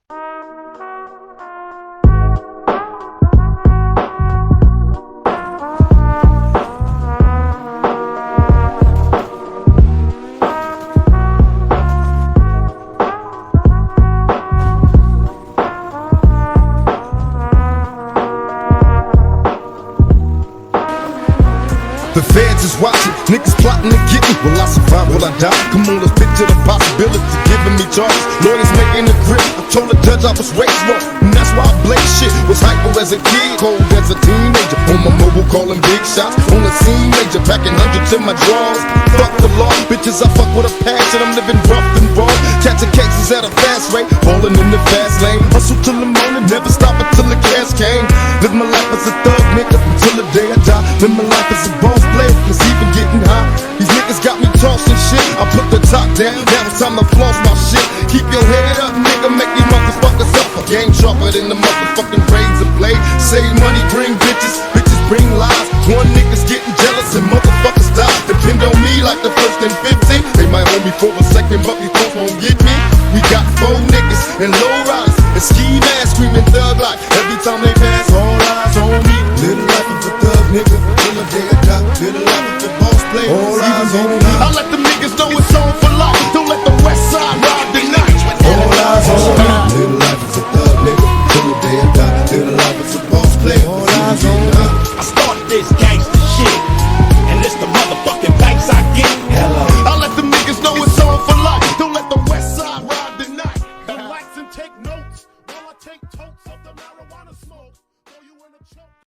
The feds is watching, niggas plotting to get me. Will I survive, will I die? Come on, let's picture the possibility giving me charges. Lawyers making a grip, I told the judge I was raised wrong, and that's why I blaze shit. Was hyper as a kid, cold as a teenager. On my mobile calling big shots, on the scene major, packing hundreds in my drawers. Fuck the law, bitches I fuck with a passion. I'm living rough and raw, catching cases at a fast rate, falling in the fast lane. Hustle till the morning, never stop until the cash came. Live my life as a thug nigga until the day I die. Live my life as a boss player, it's even getting high. These niggas got me tossing shit, I put the top down, now it's time to floss my shit. Keep your head up, nigga, make these motherfuckers suffer. Game sharper than the motherfucking razor blade. Save money, bring bitches, bitches bring lies. One nigga's getting jealous and motherfuckers die. Depend on me like the first and 15. They might hold me for a second, but these folks won't get me. We got 4 niggas and low riders and ski masks screaming thug life. Every time they pass, all eyes on me. Little life of a thug nigga, till the day I die. Little life of the boss player, all eyes on me. I let the niggas know it's on for life. Don't let the west side ride the night. All eyes on me. Little life is a thug nigga, till the day I die. Little life is a boss player, all eyes on me. I started this gangsta shit, and it's the motherfucking